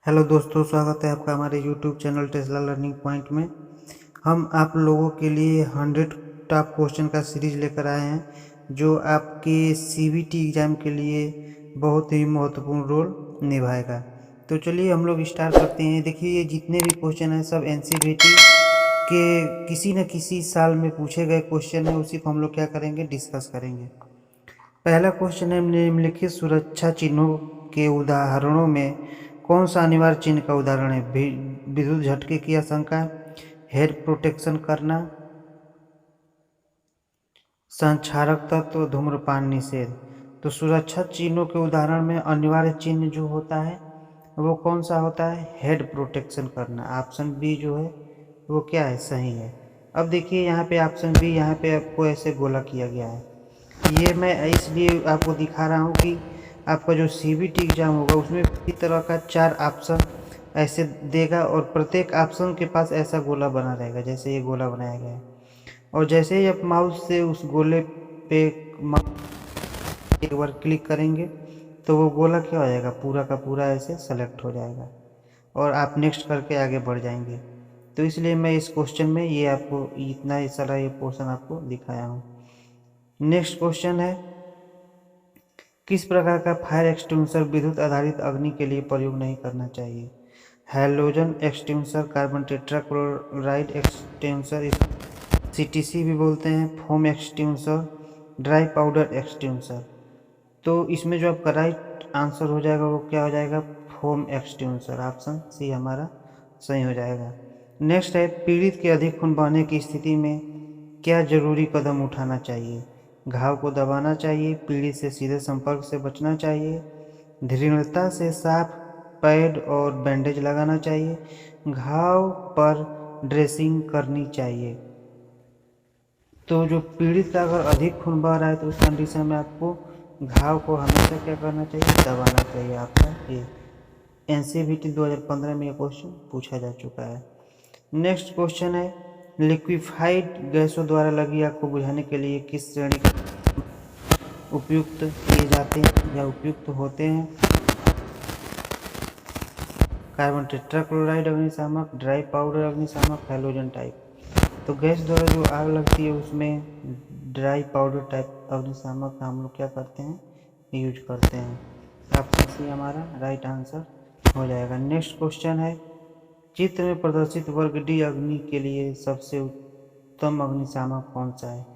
Hello दोस्तों, स्वागत है आपका हमारे YouTube channel Tesla learning point में। हम आप लोगों के लिए 100 टॉप क्वेश्चन का सीरीज लेकर आए हैं जो आपके सीबीटी एग्ज़ाम के लिए बहुत ही महत्वपूर्ण रोल निभाएगा। तो चलिए हम लोग स्टार्ट करते हैं। देखिए, ये जितने भी क्वेश्चन हैं सब एनसीईआरटी के किसी न किसी साल में पूछे गए क्वेश्चन हैं, उसी को हम लोग क्या करेंगे, डिस्कस करेंगे। पहला क्वेश्चन है, निम्नलिखित सुरक्षा चिन्हों के उदाहरणों में कौन सा अनिवार्य चिन्ह का उदाहरण है? विद्युत झटके की आशंका, हेड प्रोटेक्शन करना, संक्षारक तत्व, धूम्रपान निषेध। तो सुरक्षा चिन्हों के उदाहरण में अनिवार्य चिन्ह जो होता है वो कौन सा होता है? हेड प्रोटेक्शन करना। ऑप्शन बी जो है वो क्या है, सही है। अब देखिए यहाँ पे ऑप्शन बी, यहाँ पे आपको ऐसे गोला किया गया है। ये मैं इसलिए आपको दिखा रहा हूँ कि आपका जो सीबीटी एग्ज़ाम होगा उसमें इसी तरह का 4 ऑप्शन ऐसे देगा और प्रत्येक ऑप्शन के पास ऐसा गोला बना रहेगा जैसे ये गोला बनाया गया है। और जैसे ही आप माउस से उस गोले पे एक बार क्लिक करेंगे तो वो गोला क्या हो जाएगा, पूरा का पूरा ऐसे सेलेक्ट हो जाएगा और आप नेक्स्ट करके आगे बढ़ जाएंगे। तो इसलिए मैं इस क्वेश्चन में ये आपको इतना सारा ये पोर्शन आपको दिखाया हूँ। नेक्स्ट क्वेश्चन है, किस प्रकार का फायर एक्सटिंग्विशर विद्युत आधारित अग्नि के लिए प्रयोग नहीं करना चाहिए? Halogen extinguisher, carbon tetrachloride extinguisher, CTC भी बोलते हैं, foam extinguisher, dry powder extinguisher. तो इसमें जो आपका राइट आंसर हो जाएगा वो क्या हो जाएगा, फोम एक्सटिंग्विशर। ऑप्शन सी हमारा सही हो जाएगा। नेक्स्ट है, पीड़ित के अधिक खून बहने की स्थिति में क्या जरूरी कदम उठाना चाहिए? घाव को दबाना चाहिए, पीड़ित से सीधे संपर्क से बचना चाहिए, दृढ़ता से साफ पैड और बैंडेज लगाना चाहिए, घाव पर ड्रेसिंग करनी चाहिए। तो जो पीड़ित का अगर अधिक खून बह रहा है तो उस कंडीशन में आपको घाव को हमेशा क्या करना चाहिए, दबाना चाहिए। आपका ये एनसीईआरटी 2015 में ये क्वेश्चन पूछा जा चुका है। नेक्स्ट क्वेश्चन है, लिक्विफाइड गैसों द्वारा लगी आग को बुझाने के लिए किस श्रेणी के उपयुक्त किए जाते हैं या उपयुक्त होते हैं? कार्बन टेट्राक्लोराइड अग्निशामक, ड्राई पाउडर अग्निशामक, हैलोजन टाइप। तो गैस द्वारा जो आग लगती है उसमें ड्राई पाउडर टाइप अग्निशामक का हम लोग क्या करते हैं, यूज करते हैं। ऑप्शन सी हमारा राइट आंसर हो जाएगा। नेक्स्ट क्वेश्चन है, चित्र में प्रदर्शित वर्ग डी अग्नि के लिए सबसे उत्तम अग्निशामक कौन सा है?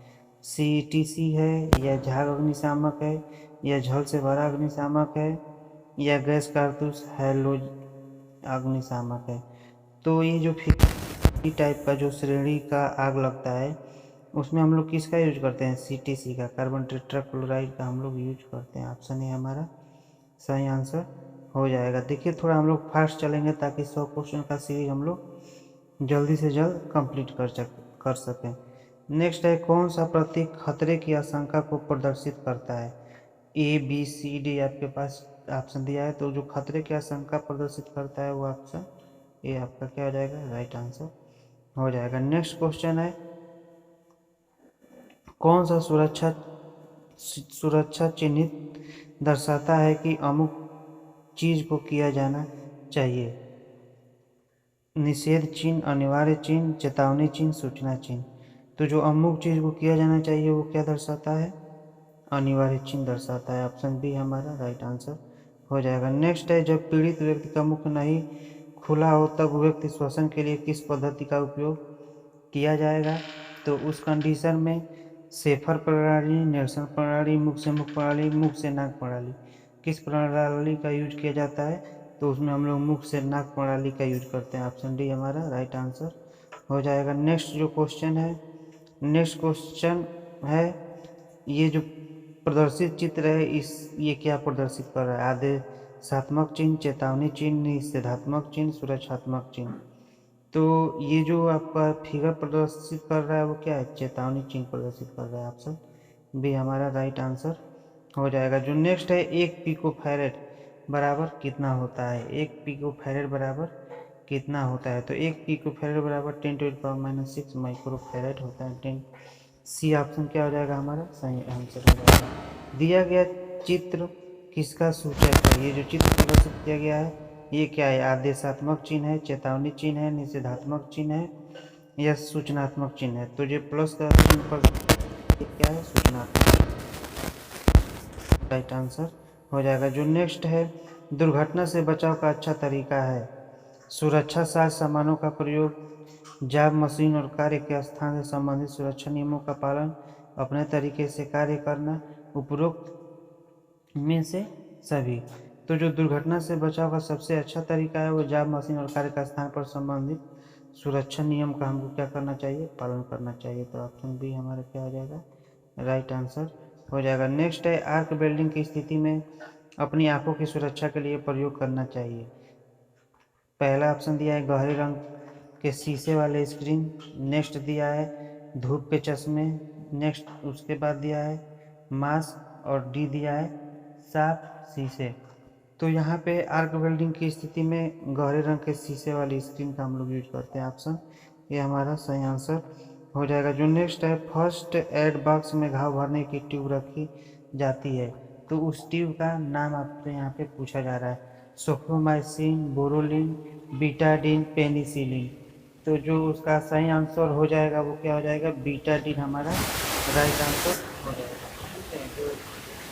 सीटीसी है, या झाग अग्निशामक है, या जल से भरा अग्निशामक है, या गैस कारतूस हैलोज अग्निशामक है? तो ये जो टाइप का जो श्रेणी का आग लगता है उसमें हम लोग किसका यूज करते हैं, सीटीसी का, कार्बन टेट्राक्लोराइड का हम लोग यूज करते हैं। ऑप्शन है हमारा सही आंसर हो जाएगा। देखिए थोड़ा हम लोग फास्ट चलेंगे ताकि 100 क्वेश्चन का सीरीज हम लोग जल्दी से जल्द कंप्लीट कर सकें। नेक्स्ट है, कौन सा प्रतीक खतरे की आशंका को प्रदर्शित करता है? ए बी सी डी आपके पास ऑप्शन दिया है, तो जो खतरे की आशंका प्रदर्शित करता है वो ऑप्शन ए आपका क्या हो जाएगा, राइट आंसर हो जाएगा। नेक्स्ट क्वेश्चन है, कौन सा सुरक्षा चिन्हित दर्शाता है कि अमुक चीज को किया जाना चाहिए? निषेध चिन्ह, अनिवार्य चिन्ह, चेतावनी चिन्ह, सूचना चिन्ह। तो जो अमुक चीज को किया जाना चाहिए वो क्या दर्शाता है, अनिवार्य चिन्ह दर्शाता है। ऑप्शन बी हमारा राइट आंसर हो जाएगा। नेक्स्ट है, जब पीड़ित व्यक्ति का मुख नहीं खुला हो तब व्यक्ति श्वसन के लिए किस पद्धति का उपयोग किया जाएगा? तो उस कंडीशन में शेफर प्रणाली, नेल्सन प्रणाली, मुख से मुख प्रणाली, मुख से नाक प्रणाली, किस प्रणाली का यूज किया जाता है? तो उसमें हम लोग मुख से नाक प्रणाली का यूज करते हैं। ऑप्शन डी हमारा राइट आंसर हो जाएगा। नेक्स्ट जो क्वेश्चन है, नेक्स्ट क्वेश्चन है, ये जो प्रदर्शित चित्र है ये क्या प्रदर्शित कर रहा है? आदेशात्मक चिन्ह, चेतावनी चिन्ह, निषेधात्मक चिन्ह, सुरक्षात्मक चिन्ह। तो ये जो आपका फिगर प्रदर्शित कर रहा है वो क्या है, चेतावनी चिन्ह प्रदर्शित कर रहा है। ऑप्शन बी हमारा राइट आंसर हो जाएगा। जो नेक्स्ट है, एक पिको फैरेड बराबर कितना होता है? एक पिको फैरेड बराबर कितना होता है? तो एक पिको फैरेड बराबर 10⁻⁻⁶ माइक्रो फैरेड होता है। 10 सी ऑप्शन क्या हो जाएगा हमारा सही आंसर हो जाएगा। दिया गया चित्र किसका सूचक है? ये जो चित्र प्रदर्शित किया गया है ये क्या है, आदेशात्मक चिन्ह है, चेतावनी चिन्ह है, निषेधात्मक चिन्ह है या सूचनात्मक चिन्ह है। तो ये प्लस का चिन्ह पर ये क्या है, सूचनात्मक, राइट आंसर हो जाएगा। जो नेक्स्ट है, दुर्घटना से बचाव का अच्छा तरीका है सुरक्षा साज सामानों का प्रयोग, जॉब मशीन और कार्य के स्थान से संबंधित सुरक्षा नियमों का पालन, अपने तरीके से कार्य करना, उपरोक्त में से सभी। तो जो दुर्घटना से बचाव का सबसे अच्छा तरीका है वो जॉब मशीन और कार्य का स्थान पर संबंधित सुरक्षा नियम का हमको क्या करना चाहिए, पालन करना चाहिए। तो ऑप्शन बी हमारा क्या हो जाएगा, राइट आंसर हो जाएगा। नेक्स्ट है, आर्क वेल्डिंग की स्थिति में अपनी आंखों की सुरक्षा के लिए प्रयोग करना चाहिए। पहला ऑप्शन दिया है गहरे रंग के शीशे वाले स्क्रीन, नेक्स्ट दिया है धूप के चश्मे, नेक्स्ट उसके बाद दिया है मास्क और डी दिया है साफ शीशे। तो यहाँ पे आर्क वेल्डिंग की स्थिति में गहरे रंग के शीशे वाली स्क्रीन का हम लोग यूज करते हैं। ऑप्शन ये हमारा सही आंसर हो जाएगा। जो नेक्स्ट है, फर्स्ट एड बॉक्स में घाव भरने की ट्यूब रखी जाती है, तो उस ट्यूब का नाम आपसे यहाँ पे पूछा जा रहा है, सोफ्रोमाइसिन, बोरोलिन, बीटाडीन, पेनिसिलिन। तो जो उसका सही आंसर हो जाएगा वो क्या हो जाएगा, बीटाडीन हमारा राइट आंसर हो जाएगा। ठीक है, जो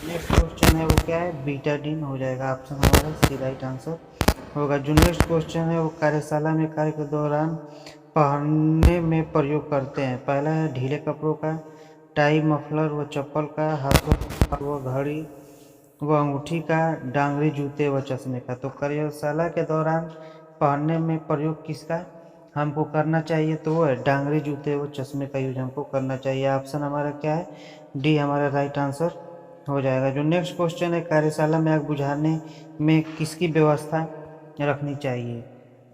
नेक्स्ट क्वेश्चन है वो क्या है, बीटाडीन हो जाएगा। ऑप्शन हमारा सी राइट आंसर होगा। जो नेक्स्ट क्वेश्चन है वो कार्यशाला में कार्य के दौरान पहनने में प्रयोग करते हैं। पहला है ढीले कपड़ों का, टाई, मफलर व चप्पल का, हाथों व घड़ी व अंगूठी का, डांगरी, जूते व चश्मे का। तो कार्यशाला के दौरान पहनने में प्रयोग किसका हमको करना चाहिए, तो वो है डांगरी, जूते व चश्मे का यूज हमको करना चाहिए। ऑप्शन हमारा क्या है, डी हमारा राइट आंसर हो जाएगा। जो नेक्स्ट क्वेश्चन है, कार्यशाला में आग बुझाने में किसकी व्यवस्था रखनी चाहिए,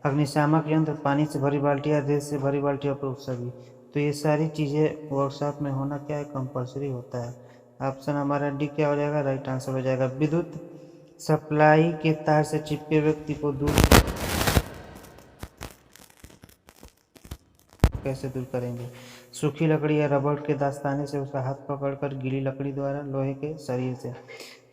अग्निशामक यंत्र, पानी से भरी बाल्टी या रेत से भरी बाल्टी और सभी। तो ये सारी चीज़ें वर्कशॉप में होना क्या है, कंपलसरी होता है। ऑप्शन हमारा डी क्या हो जाएगा, राइट आंसर हो जाएगा। विद्युत सप्लाई के तार से चिपके व्यक्ति को कैसे दूर करेंगे, सूखी लकड़ी या रबड़ के दस्ताने से उसका हाथ पकड़कर, गीली लकड़ी द्वारा, लोहे के शरीर से।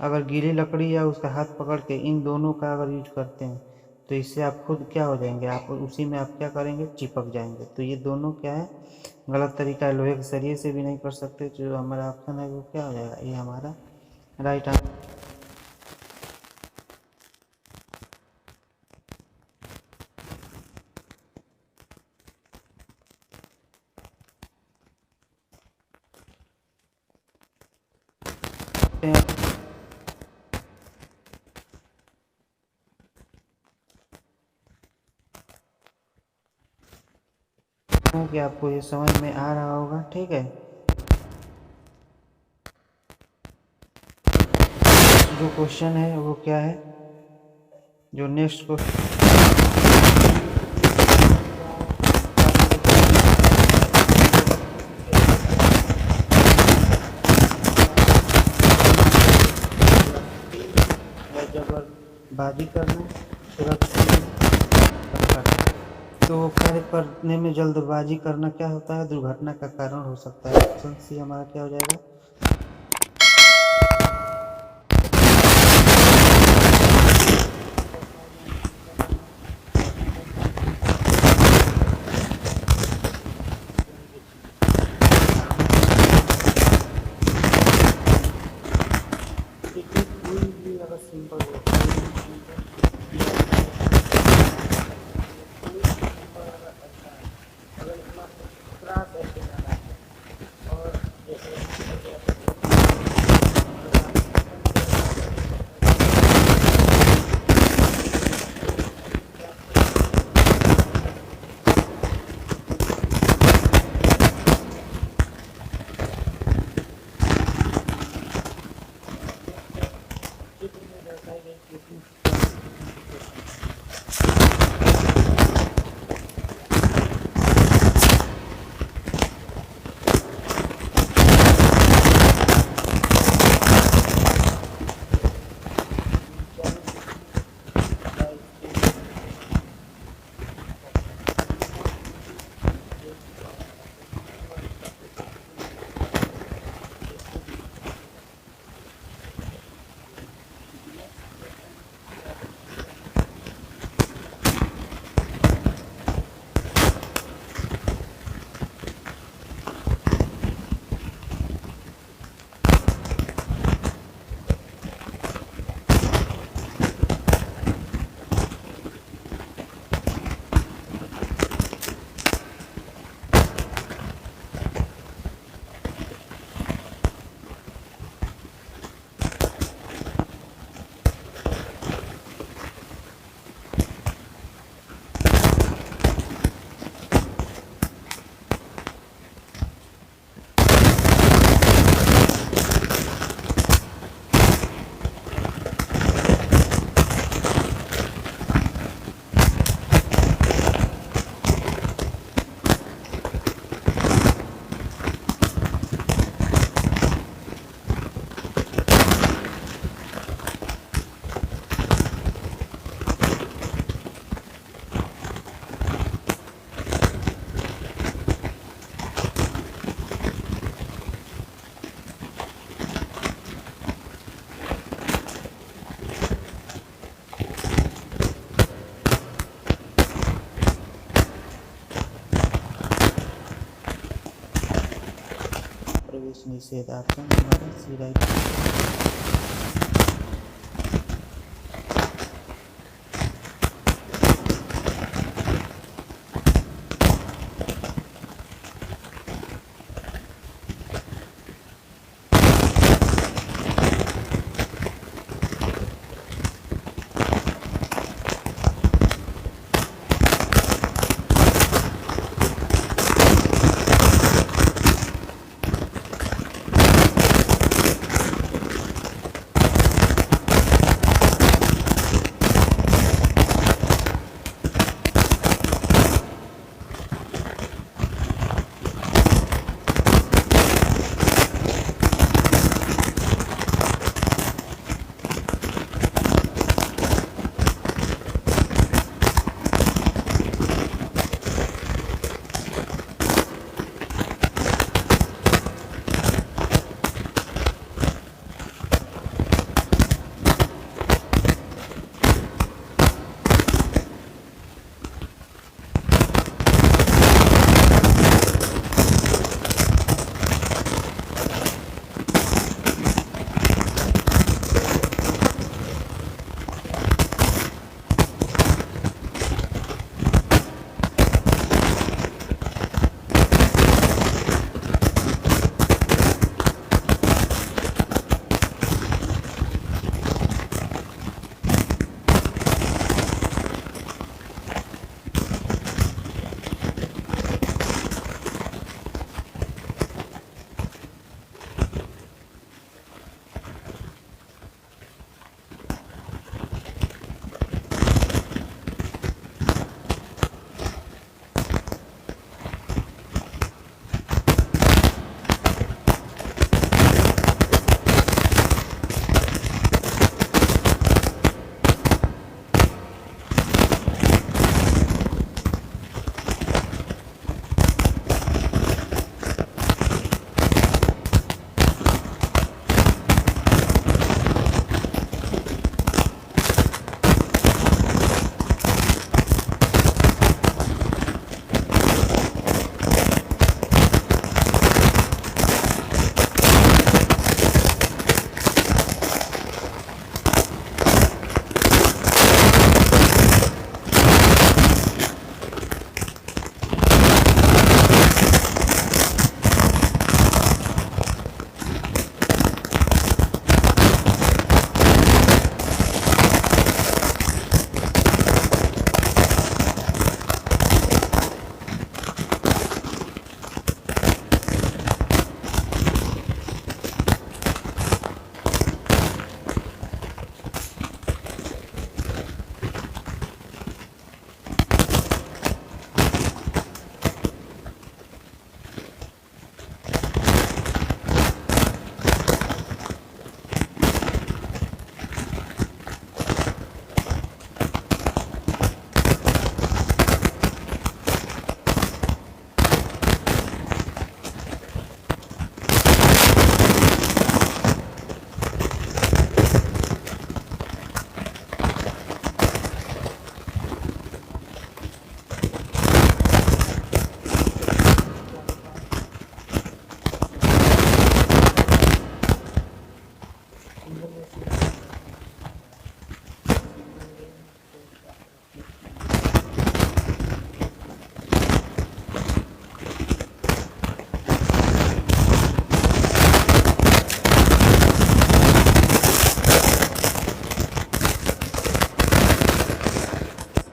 अगर गीली लकड़ी या उसका हाथ पकड़ के इन दोनों का अगर यूज करते हैं तो इससे आप खुद क्या हो जाएंगे, आप उसी में आप क्या करेंगे, चिपक जाएंगे। तो ये दोनों क्या है, गलत तरीका है। लोहे के शरीर से भी नहीं कर सकते। जो हमारा ऑप्शन है वो क्या हो जाएगा, ये हमारा राइट आंसर। कि आपको ये समझ में आ रहा होगा। ठीक है, जो क्वेश्चन है वो क्या है, जो नेक्स्ट क्वेश्चन जबरबाजी करना, सुरक्षित तो कार्य करने में जल्दबाजी करना क्या होता है, दुर्घटना का कारण हो सकता है। ऑप्शन सी हमारा क्या हो जाएगा, कोई भी अगर सिंपल प्रवेश निषेध। ऑप्शन हमारा सी राइट।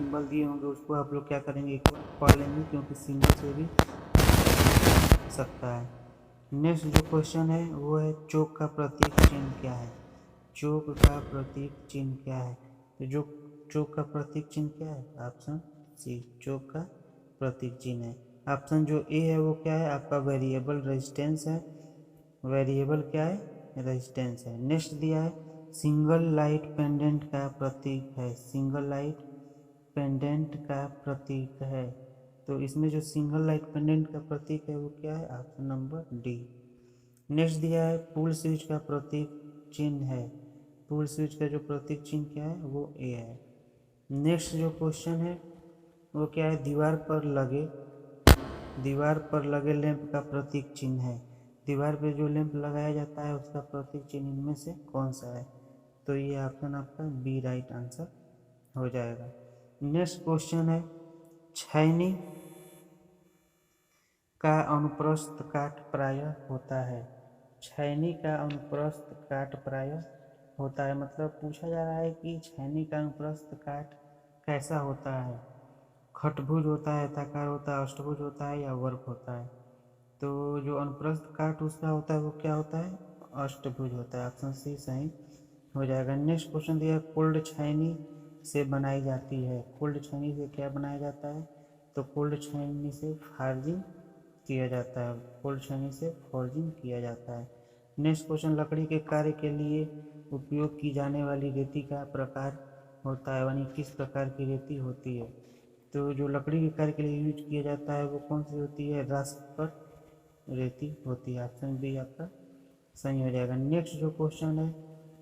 सिंबल दिए होंगे उसको आप लोग क्या करेंगे, इक्वल पढ़ लेंगे क्योंकि सिंबल से भी सकता है। नेक्स्ट जो क्वेश्चन है वो है चोक का प्रतीक चिन्ह क्या है। चोक का प्रतीक चिन्ह क्या है। तो जो चोक का प्रतीक चिन्ह क्या है, ऑप्शन सी चोक का प्रतीक चिन्ह है। ऑप्शन जो ए है वो क्या है आपका वेरिएबल रेजिस्टेंस है। वेरिएबल क्या है, रेजिस्टेंस है। नेक्स्ट दिया है सिंगल लाइट पेंडेंट का प्रतीक है। सिंगल लाइट पेंडेंट का प्रतीक है। तो इसमें जो सिंगल लाइट पेंडेंट का प्रतीक है वो क्या है, ऑप्शन नंबर डी। नेक्स्ट दिया है पुल स्विच का प्रतीक चिन्ह है। पुल स्विच का जो प्रतीक चिन्ह क्या है वो ए है। नेक्स्ट जो क्वेश्चन है वो क्या है, दीवार पर लगे लैंप का प्रतीक चिन्ह है। दीवार पे जो लैंप लगाया जाता है उसका प्रतीक चिन्ह इनमें से कौन सा है? तो ये ऑप्शन आपका बी राइट आंसर हो जाएगा। नेक्स्ट क्वेश्चन है, छैनी का अनुप्रस्थ काट प्रायः होता है। छैनी का अनुप्रस्थ काट प्रायः होता है, मतलब पूछा जा रहा है कि छैनी का अनुप्रस्थ काट कैसा होता है, खटभुज होता है, आयताकार होता है, अष्टभुज होता है या वर्ग होता है? तो जो अनुप्रस्थ काट उसका होता है वो क्या होता है? अष्टभुज होता है। ऑप्शन सी सही हो जाएगा। नेक्स्ट क्वेश्चन दिया, कोल्ड छैनी से बनाई जाती है। कोल्ड छैनी से क्या बनाया जाता है? तो कोल्ड छैनी से फार्जिंग किया जाता है। कोल्ड छैनी से फॉर्जिंग किया जाता है। नेक्स्ट क्वेश्चन, लकड़ी के कार्य के लिए उपयोग की जाने वाली रेती का प्रकार होता है, यानी किस प्रकार की रेती होती है? तो जो लकड़ी के कार्य के लिए यूज किया जाता है वो कौन सी होती है? रास्पर रेती होती है। ऑप्शन बी आपका सही हो जाएगा। नेक्स्ट जो क्वेश्चन है,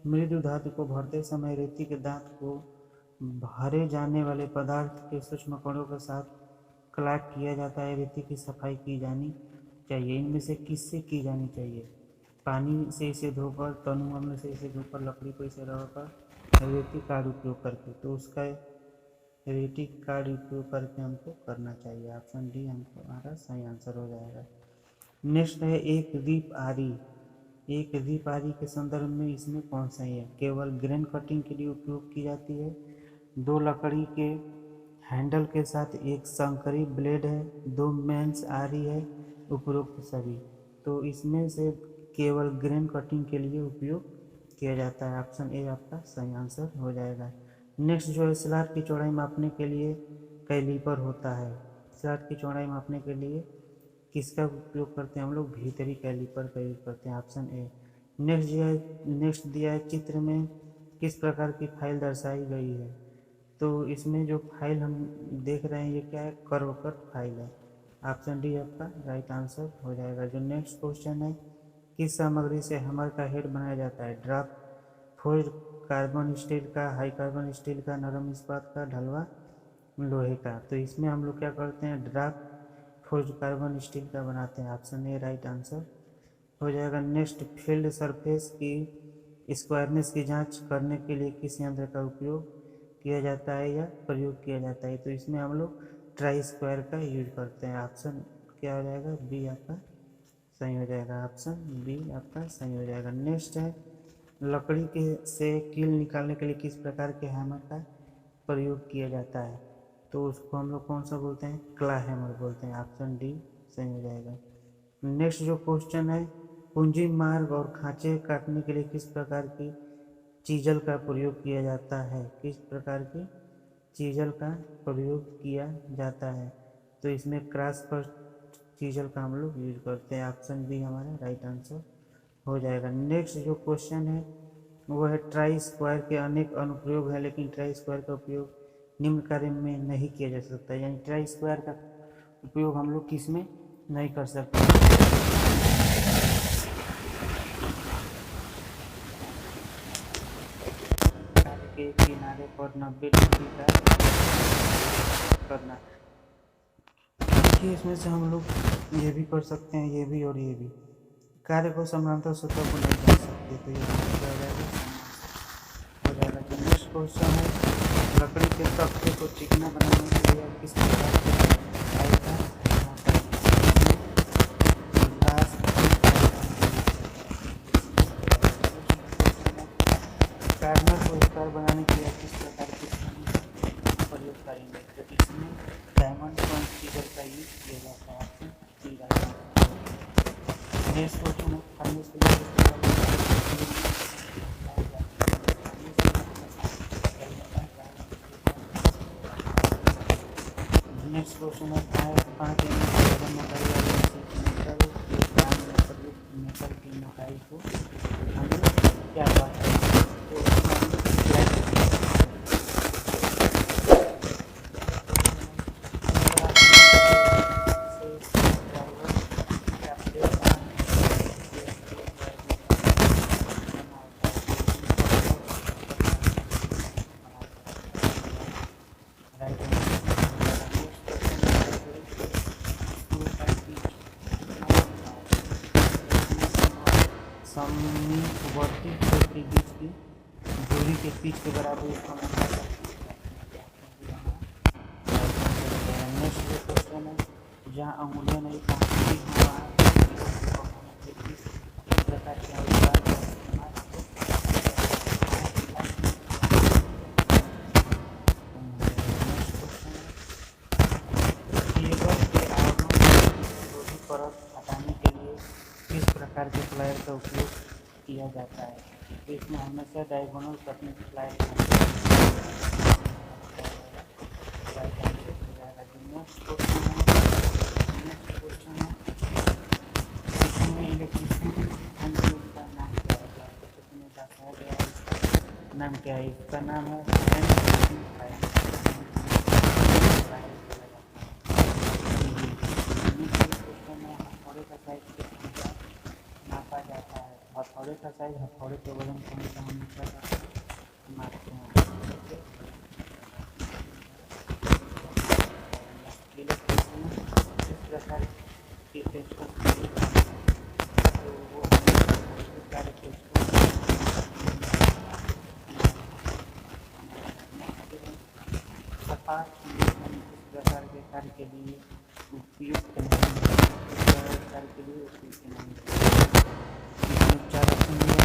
मृदु धातु को भरते समय रेती के दांत को भरे जाने वाले पदार्थ के सूक्ष्म कणों के साथ क्लैट किया जाता है। रेती की सफाई की जानी चाहिए, इनमें से किससे की जानी चाहिए? पानी से इसे धोकर, तनु अम्ल से इसे धोकर, लकड़ी को इसे रगड़कर, रेती कार्ड उपयोग करके? तो उसका रेती कार्ड उपयोग करके हमको करना चाहिए। ऑप्शन डी हमको हमारा सही आंसर हो जाएगा। नेक्स्ट है, एक दीप आरी। एक दीप आरी के संदर्भ में इसमें कौन सही है? केवल ग्रेन कटिंग के लिए उपयोग की जाती है, दो लकड़ी के हैंडल के साथ एक संकरी ब्लेड है, दो मेंस आरी है, उपरोक्त सभी? तो इसमें से केवल ग्रेन कटिंग के लिए उपयोग किया जाता है। ऑप्शन ए आपका सही आंसर हो जाएगा। नेक्स्ट जो है, स्लैब की चौड़ाई मापने के लिए कैलीपर होता है। स्लैब की चौड़ाई मापने के लिए किसका उपयोग करते हैं हम लोग? भीतरी कैलीपर का यूज करते हैं। Option A. नेक्स्ट दिया है, चित्र में किस प्रकार की फाइल दर्शाई गई है? तो इसमें जो फाइल हम देख रहे हैं ये क्या है? कर्व कट फाइल है। ऑप्शन डी आपका राइट आंसर हो जाएगा। जो नेक्स्ट क्वेश्चन है, किस सामग्री से हैमर का हेड बनाया जाता है? ड्राफ्ट फोर्ज कार्बन स्टील का, हाई कार्बन स्टील का, नरम इस्पात का, ढलवा लोहे का? तो इसमें हम लोग क्या करते हैं? ड्राफ्ट फोर्ज कार्बन स्टील का बनाते हैं। ऑप्शन ए राइट आंसर हो जाएगा। नेक्स्ट, फील्ड सरफेस की स्क्वायरनेस की जांच करने के लिए किस यंत्र का उपयोग किया जाता है या प्रयोग किया जाता है? तो इसमें हम लोग ट्राई स्क्वायर का यूज करते हैं। ऑप्शन क्या हो जाएगा? बी आपका सही हो जाएगा। ऑप्शन बी आपका सही हो जाएगा। नेक्स्ट है, लकड़ी के से कील निकालने के लिए किस प्रकार के हैमर का प्रयोग किया जाता है? तो उसको हम लोग कौन सा बोलते हैं? क्ला हैमर बोलते हैं। ऑप्शन डी सही हो जाएगा। नेक्स्ट जो क्वेश्चन है, कुंजी मार्ग और खांचे काटने के लिए किस प्रकार की चीजल का प्रयोग किया जाता है? किस प्रकार की चीजल का प्रयोग किया जाता है? तो इसमें क्रॉस पर चीजल का हम लोग यूज करते हैं। ऑप्शन बी हमारा राइट आंसर हो जाएगा। नेक्स्ट जो क्वेश्चन है वो है, ट्राई स्क्वायर के अनेक अनुप्रयोग हैं, लेकिन ट्राई स्क्वायर का उपयोग निम्न कार्य में नहीं किया जा सकता, यानी ट्राई स्क्वायर का उपयोग हम लोग किस में नहीं कर सकते? के किनारे पर 90 डिग्री का करना। देखिए इसमें से हम लोग ये भी कर सकते हैं, ये भी और ये भी। कार्य को समानांतर सतह को नहीं जा सकते, तो ये हो जाएगा। तो नेक्स्ट क्वेश्चन है, लकड़ी के तख्ते को चिकना बनाने के लिए किस प्रकार के आयता कार्नर को स्क्वायर बनाने के लिए किस प्रकार की प्रयोग करेंगे? तो इसमें डायमंड पॉइंट फिगर का यूज किया जाता है। नेक्स्ट क्वेश्चन है, फर्नेस के लिए नेक्स्ट क्वेश्चन है, 5 मोटाई वाले मेटल की मोटाई को हम क्या बात है? बढ़ती छेद के बीच की दूरी के पिच के बराबर इसको हम क्या नेक्स्ट जो क्वेश्चन है, जहाँ अंगुलियाँ नहीं पहुँचती हैं वहाँ किस प्रकार के औजार का इस्तेमाल केबल के आवरण विरोधी परत हटाने के लिए किस प्रकार के प्लायर का उपयोग किया जाता है। तो इसमें हमेशा diagonal cutting plier next question है इसमें इलेक्ट्रिसिटी एंड का नाम क्या है, इसमें बताया गया है इसका नाम क्या है, इसका नाम है हैंड प्लायर। हथौड़े का साइज किस अनुसार नापा जाता है। हथौड़े का साइज हथौड़े के वजन को हमेशा मापते हैं। इस प्रकार के टेस्टों तो वो सारे टेस्टों सपाट इस प्रकार के कार्य के लिए उपयुक्त नहीं कार्य के लिए उपयुक्त नहीं चार ऑप्शन दिया।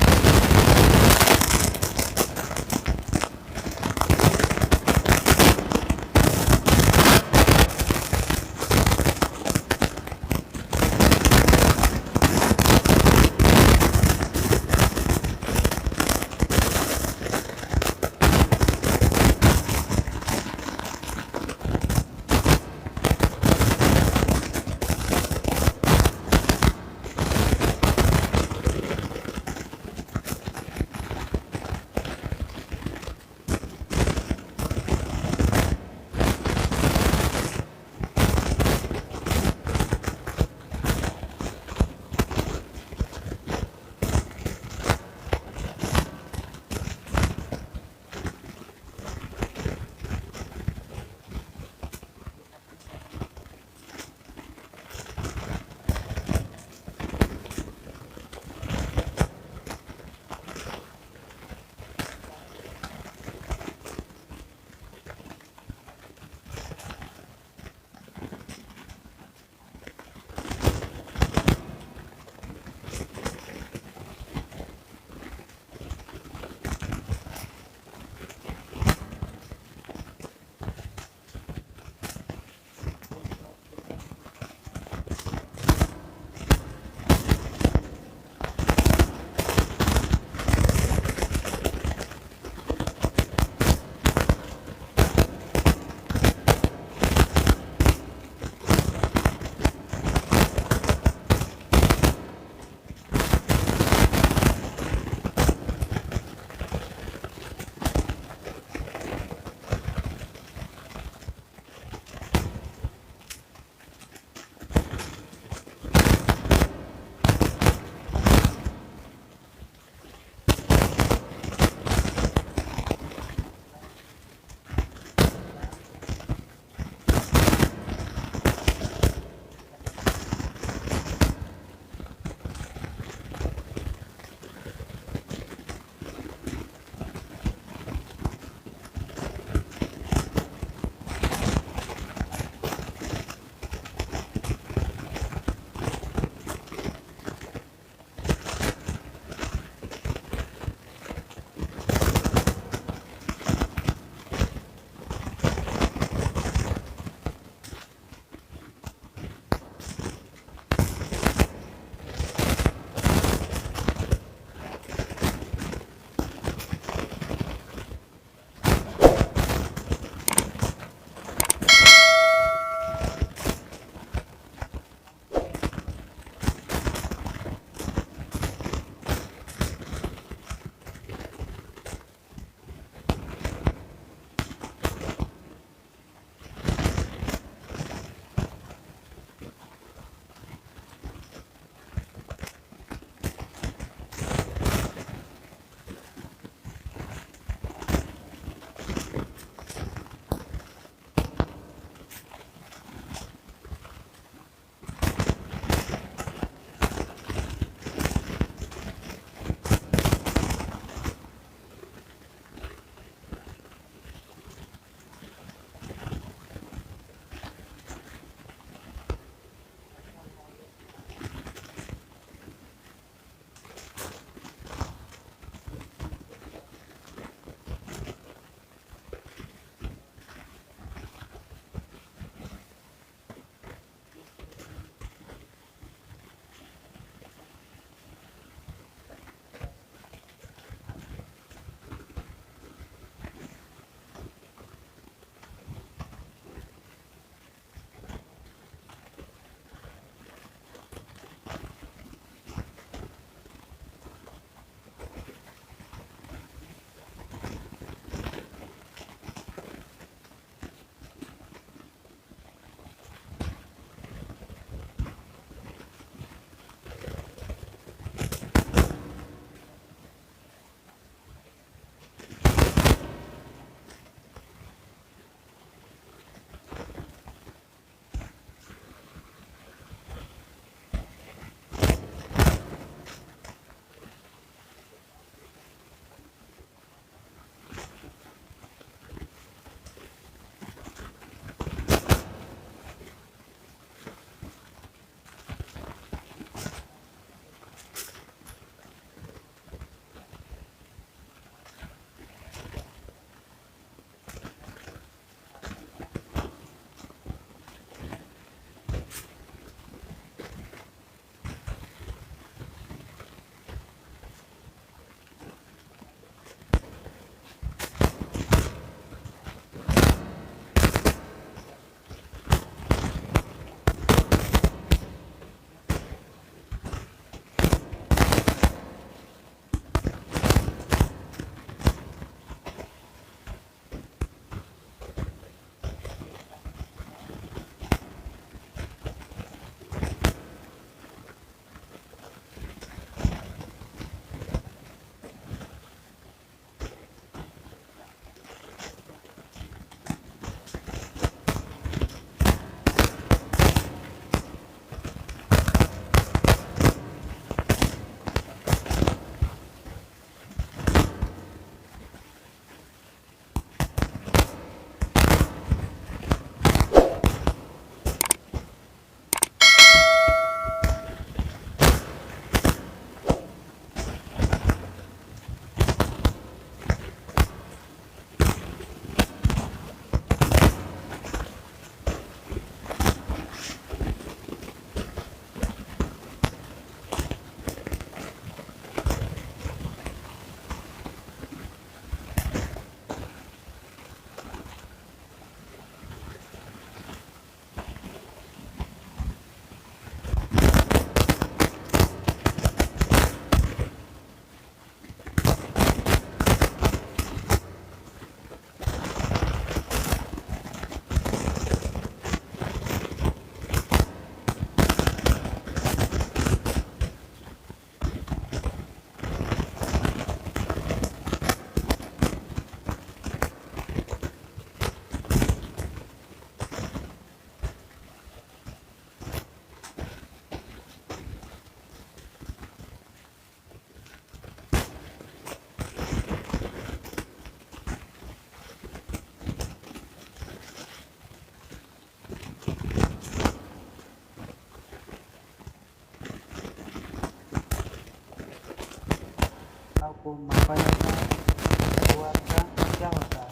को मापा जाता है वो आपका क्या होता है,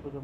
तो जो